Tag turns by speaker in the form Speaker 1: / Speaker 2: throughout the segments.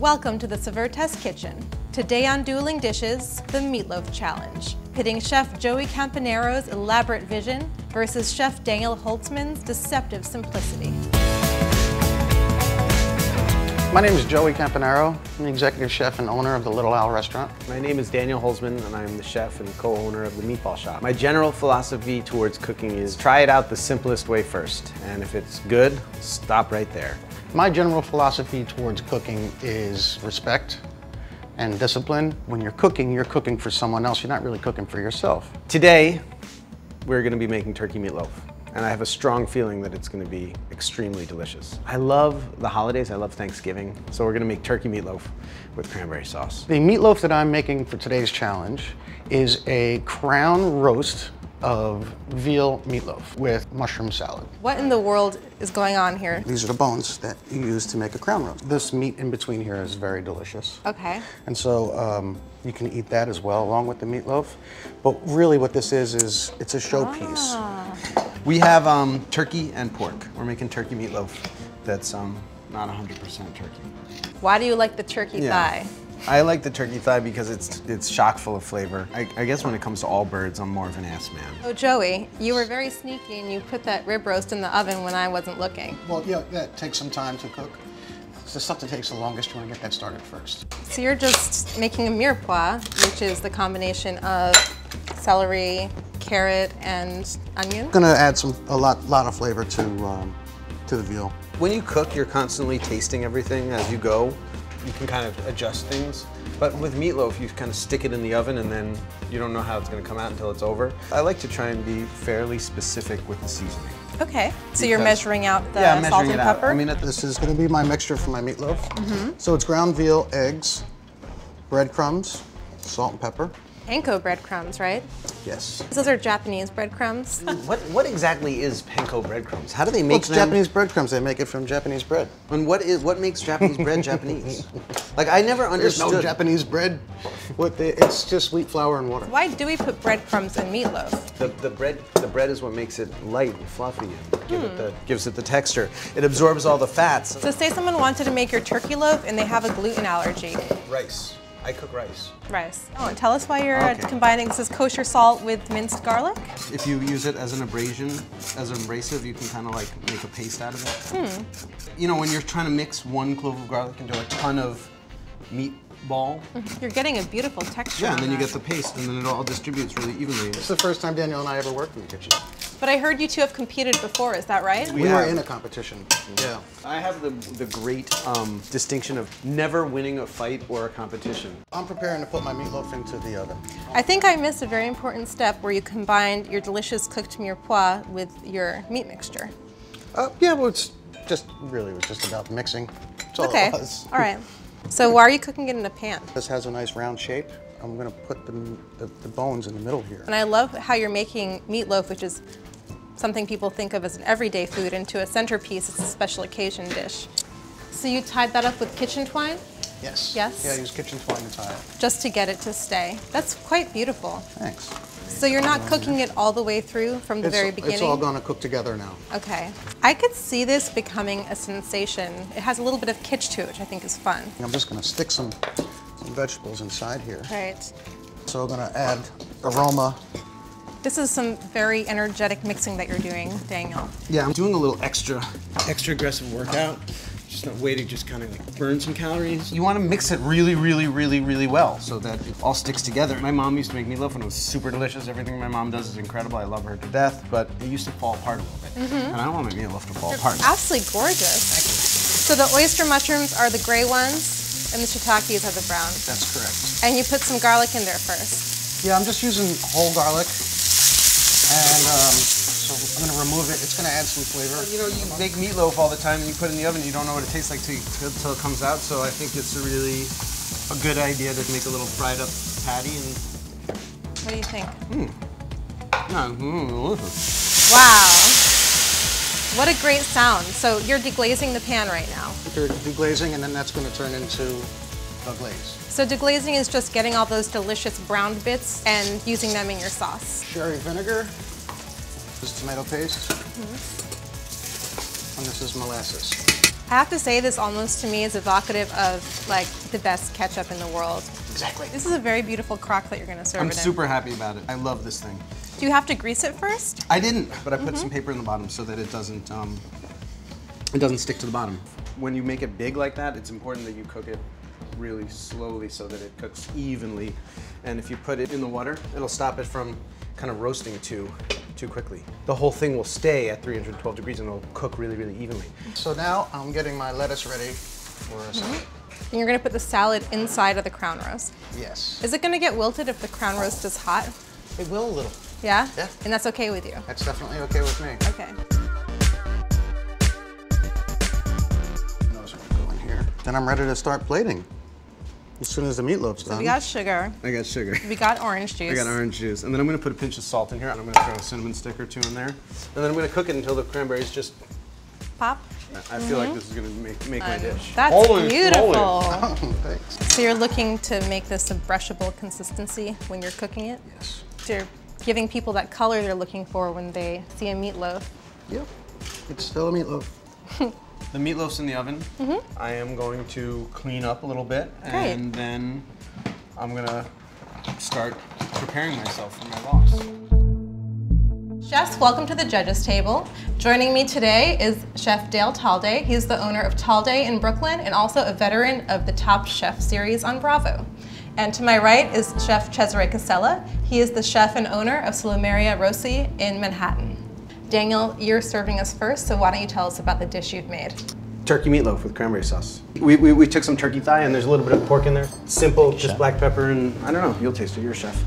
Speaker 1: Welcome to the Saveur Test Kitchen. Today on Dueling Dishes, the Meatloaf Challenge, pitting Chef Joey Campanaro's elaborate vision versus Chef Daniel Holtzman's deceptive simplicity.
Speaker 2: My name is Joey Campanaro. I'm the executive chef and owner of the Little Owl restaurant.
Speaker 3: My name is Daniel Holtzman, and I'm the chef and co-owner of the Meatball Shop. My general philosophy towards cooking is try it out the simplest way first, and if it's good, stop right there.
Speaker 2: My general philosophy towards cooking is respect and discipline. When you're cooking for someone else. You're not really cooking for yourself.
Speaker 3: Today, we're going to be making turkey meatloaf, and I have a strong feeling that it's going to be extremely delicious. I love the holidays, I love Thanksgiving, so we're going to make turkey meatloaf with cranberry sauce.
Speaker 2: The meatloaf that I'm making for today's challenge is a crown roast of veal meatloaf with mushroom salad.
Speaker 1: What in the world is going on here?
Speaker 2: These are the bones that you use to make a crown roast. This meat in between here is very delicious.
Speaker 1: Okay.
Speaker 2: And so you can eat that as well along with the meatloaf. But really what this is it's a showpiece.
Speaker 3: We have turkey and pork. We're making turkey meatloaf that's not 100% turkey.
Speaker 1: Why do you like the turkey thigh?
Speaker 3: I like the turkey thigh because it's chock full of flavor. I guess when it comes to all birds, I'm more of an ass man.
Speaker 1: Oh, Joey, you were very sneaky and you put that rib roast in the oven when I wasn't looking.
Speaker 2: Well, yeah, it takes some time to cook. It's the stuff that takes the longest. You want to get that started first.
Speaker 1: So you're just making a mirepoix, which is the combination of celery, carrot, and onion.
Speaker 2: I'm gonna add a lot of flavor to the veal.
Speaker 3: When you cook, you're constantly tasting everything as you go. You can kind of adjust things. But with meatloaf, you kind of stick it in the oven and then you don't know how it's going to come out until it's over. I like to try and be fairly specific with the seasoning.
Speaker 1: Okay, so you're measuring out the salt and pepper?
Speaker 2: I mean, this is going to be my mixture for my meatloaf. So it's ground veal, eggs, breadcrumbs, salt and pepper.
Speaker 1: Panko breadcrumbs, right?
Speaker 2: Yes.
Speaker 1: Those are Japanese breadcrumbs.
Speaker 3: What exactly is panko breadcrumbs? How do they make
Speaker 2: It's Japanese breadcrumbs. They make it from Japanese bread.
Speaker 3: And what makes Japanese bread Japanese? Like, I never understood.
Speaker 2: There's no Japanese bread. It's just wheat flour and water.
Speaker 1: Why do we put breadcrumbs in meatloaf?
Speaker 3: The bread is what makes it light and fluffy and gives it the texture. It absorbs all the fats.
Speaker 1: So say someone wanted to make your turkey loaf and they have a gluten allergy.
Speaker 3: Rice. I cook rice.
Speaker 1: Rice. Oh, and tell us why you're combining, this is kosher salt with minced garlic?
Speaker 3: If you use it as an abrasion, as an abrasive, you can kind of like make a paste out of it. You know, when you're trying to mix one clove of garlic into a ton of meatball.
Speaker 1: You're getting a beautiful texture.
Speaker 3: Yeah, and then you get the paste, and then it all distributes really evenly.
Speaker 2: It's the first time Daniel and I ever worked in the kitchen.
Speaker 1: But I heard you two have competed before, is that right?
Speaker 2: We were in a competition. Yeah.
Speaker 3: I have the great distinction of never winning a fight or a competition.
Speaker 2: I'm preparing to put my meatloaf into the oven.
Speaker 1: I think I missed a very important step where you combined your delicious cooked mirepoix with your meat mixture.
Speaker 2: Yeah, well, it's just about mixing. That's all it was.
Speaker 1: All right. So why are you cooking it in a pan?
Speaker 2: This has a nice round shape. I'm gonna put the bones in the middle here.
Speaker 1: And I love how you're making meatloaf, which is something people think of as an everyday food, into a centerpiece. It's a special occasion dish. So you tied that up with kitchen twine?
Speaker 2: Yes.
Speaker 1: Yes?
Speaker 2: Yeah, I use kitchen twine to tie it.
Speaker 1: Just to get it to stay. That's quite beautiful.
Speaker 2: Thanks.
Speaker 1: So you're not cooking it all the way through from the very beginning?
Speaker 2: It's all gonna cook together now.
Speaker 1: Okay. I could see this becoming a sensation. It has a little bit of kitsch to it, which I think is fun.
Speaker 2: I'm just gonna stick some vegetables inside here.
Speaker 1: Right.
Speaker 2: So I'm gonna add aroma.
Speaker 1: This is some very energetic mixing that you're doing, Daniel.
Speaker 3: Yeah, I'm doing a little extra aggressive workout. Just a way to just kind of like burn some calories. You want to mix it really, really, really, really well so that it all sticks together. My mom used to make meatloaf and it was super delicious. Everything my mom does is incredible. I love her to death, but it used to fall apart a little bit. And I don't want my meatloaf to fall apart.
Speaker 1: Absolutely gorgeous.
Speaker 3: Thank you.
Speaker 1: So the oyster mushrooms are the gray ones and the shiitakes are the brown.
Speaker 3: That's correct.
Speaker 1: And you put some garlic in there first.
Speaker 2: Yeah, I'm just using whole garlic. And so I'm gonna remove it. It's gonna add some flavor.
Speaker 3: You know, you make meatloaf all the time and you put it in the oven, you don't know what it tastes like till it comes out, so I think it's a good idea to make a little fried up patty. And
Speaker 1: What do you think?
Speaker 3: Delicious.
Speaker 1: Wow. What a great sound. So you're deglazing the pan right now.
Speaker 2: They're deglazing, and then that's gonna turn into a glaze.
Speaker 1: So deglazing is just getting all those delicious browned bits and using them in your sauce.
Speaker 2: Sherry vinegar. This is tomato paste. And this is molasses.
Speaker 1: I have to say, this almost to me is evocative of like the best ketchup in the world.
Speaker 3: Exactly.
Speaker 1: This is a very beautiful crock that you're gonna serve it in.
Speaker 3: I'm super happy about it. I love this thing.
Speaker 1: Do you have to grease it first?
Speaker 3: I didn't, but I put some paper in the bottom so that it doesn't stick to the bottom. When you make it big like that, it's important that you cook it really slowly so that it cooks evenly. And if you put it in the water, it'll stop it from kind of roasting too quickly. The whole thing will stay at 312 degrees and it'll cook really, really evenly.
Speaker 2: So now I'm getting my lettuce ready for a salad.
Speaker 1: And you're gonna put the salad inside of the crown roast.
Speaker 2: Yes.
Speaker 1: Is it gonna get wilted if the crown roast is hot?
Speaker 2: It will a little.
Speaker 1: Yeah?
Speaker 2: Yeah.
Speaker 1: And that's okay with you?
Speaker 2: That's definitely okay with me.
Speaker 1: Okay.
Speaker 2: Those are gonna go in here. Then I'm ready to start plating. As soon as the meatloaf's done.
Speaker 1: So we got sugar.
Speaker 3: I got sugar.
Speaker 1: We got orange juice.
Speaker 3: I got orange juice. And then I'm gonna put a pinch of salt in here and I'm gonna throw a cinnamon stick or two in there. And then I'm gonna cook it until the cranberries just
Speaker 1: Pop.
Speaker 3: I feel like this is gonna make my dish.
Speaker 1: That's beautiful.
Speaker 2: Oh, thanks.
Speaker 1: So you're looking to make this a brushable consistency when you're cooking it?
Speaker 2: Yes.
Speaker 1: So you're giving people that color they're looking for when they see a meatloaf.
Speaker 2: Yep. It's still a meatloaf.
Speaker 3: The meatloaf's in the oven. I am going to clean up a little bit and then I'm gonna start preparing myself for my loss.
Speaker 1: Chefs, welcome to the judges table. Joining me today is Chef Dale Talday. He's the owner of Talday in Brooklyn and also a veteran of the Top Chef series on Bravo. And to my right is Chef Cesare Casella. He is the chef and owner of Celery Rossi in Manhattan. Daniel, you're serving us first, so why don't you tell us about the dish you've made?
Speaker 3: Turkey meatloaf with cranberry sauce. We took some turkey thigh and there's a little bit of pork in there. Simple, just black pepper and I don't know, you'll taste it, you're a chef.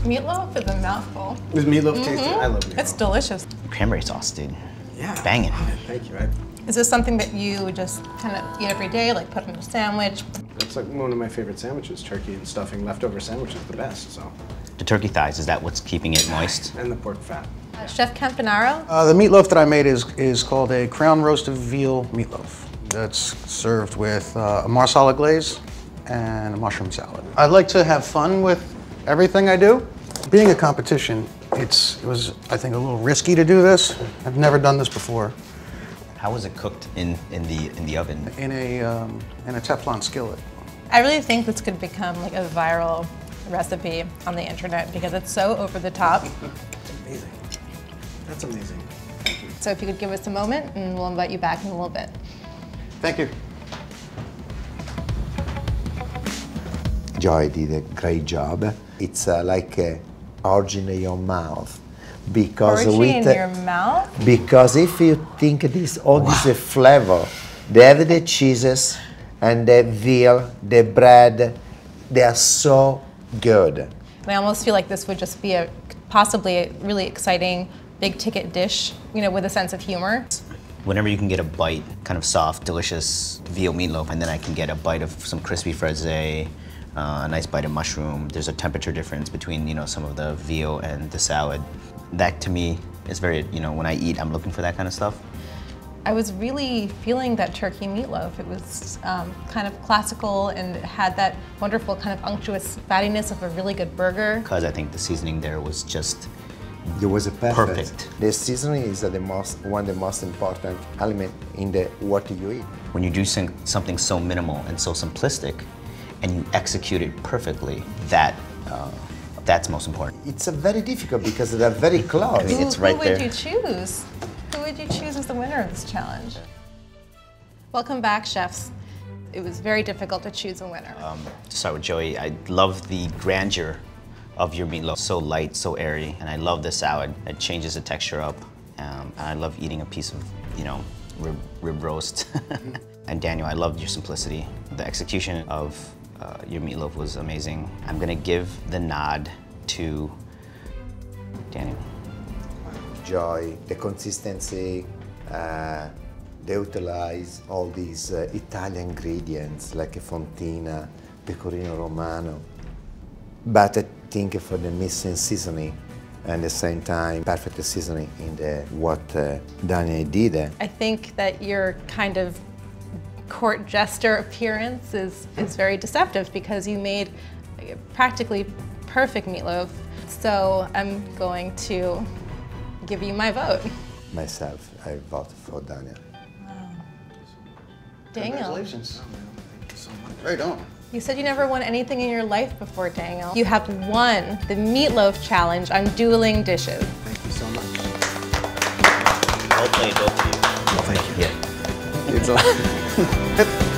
Speaker 1: Meatloaf is a mouthful.
Speaker 3: Is meatloaf tasty? I love meatloaf.
Speaker 1: It's delicious.
Speaker 4: Cranberry sauce, dude.
Speaker 3: Yeah.
Speaker 4: Banging.
Speaker 3: Thank you.
Speaker 1: Is this something that you just kind of eat every day, like put in a sandwich?
Speaker 3: It's like one of my favorite sandwiches, turkey and stuffing. Leftover sandwich is the best, so.
Speaker 4: The turkey thighs, is that what's keeping it moist?
Speaker 3: And the pork fat.
Speaker 1: Chef Campanaro?
Speaker 2: The meatloaf that I made is called a crown roasted veal meatloaf. That's served with a Marsala glaze and a mushroom salad. I like to have fun with everything I do. Being a competition, it was, I think, a little risky to do this. I've never done this before.
Speaker 4: How was it cooked in the oven?
Speaker 2: In a Teflon skillet.
Speaker 1: I really think this could become like a viral recipe on the internet because it's so over the top.
Speaker 3: That's amazing. That's amazing. Thank you.
Speaker 1: So if you could give us a moment and we'll invite you back in a little bit.
Speaker 2: Thank you.
Speaker 5: Joy did a great job. It's like origin in your mouth. Because
Speaker 1: Origin in your mouth?
Speaker 5: Because if you think this flavor, they have the cheeses and the veal, the bread, they are so good.
Speaker 1: And I almost feel like this would just be possibly a really exciting big ticket dish, you know, with a sense of humor.
Speaker 4: Whenever you can get a bite, kind of soft, delicious veal meatloaf, and then I can get a bite of some crispy fraise, a nice bite of mushroom. There's a temperature difference between, you know, some of the veal and the salad. That to me is very, you know, when I eat, I'm looking for that kind of stuff.
Speaker 1: I was really feeling that turkey meatloaf. It was kind of classical and it had that wonderful kind of unctuous fattiness of a really good burger.
Speaker 4: Because I think the seasoning there was just
Speaker 5: It was
Speaker 4: perfect.
Speaker 5: The seasoning is one of the most important element in what you eat.
Speaker 4: When you do something so minimal and so simplistic, and you execute it perfectly, that's most important.
Speaker 5: It's very difficult because they're very close.
Speaker 4: I mean, it's right
Speaker 1: Who
Speaker 4: there.
Speaker 1: would you choose? Who would you choose as the winner of this challenge? Welcome back, chefs. It was very difficult to choose a winner.
Speaker 4: To start with Joey, I love the grandeur of your meatloaf. So light, so airy, and I love the salad. It changes the texture up, and I love eating a piece of, you know, rib roast. And Daniel, I loved your simplicity. The execution of your meatloaf was amazing. I'm gonna give the nod to Daniel.
Speaker 5: Joy, the consistency, they utilize all these Italian ingredients like a Fontina, Pecorino Romano. But I think for the missing seasoning and at the same time perfect seasoning in what Daniel did.
Speaker 1: I think that your kind of court jester appearance is very deceptive because you made a practically perfect meatloaf. So I'm going to give you my vote.
Speaker 5: Myself, I vote for Daniel.
Speaker 1: Daniel.
Speaker 2: Congratulations.
Speaker 3: Oh, man, thank you so much.
Speaker 2: Right on.
Speaker 1: You said you never won anything in your life before, Daniel. You have won the Meatloaf Challenge on Dueling Dishes.
Speaker 3: Thank you so much.
Speaker 4: Well played, both of you.
Speaker 3: Thank you.
Speaker 4: Yeah.
Speaker 3: It's all.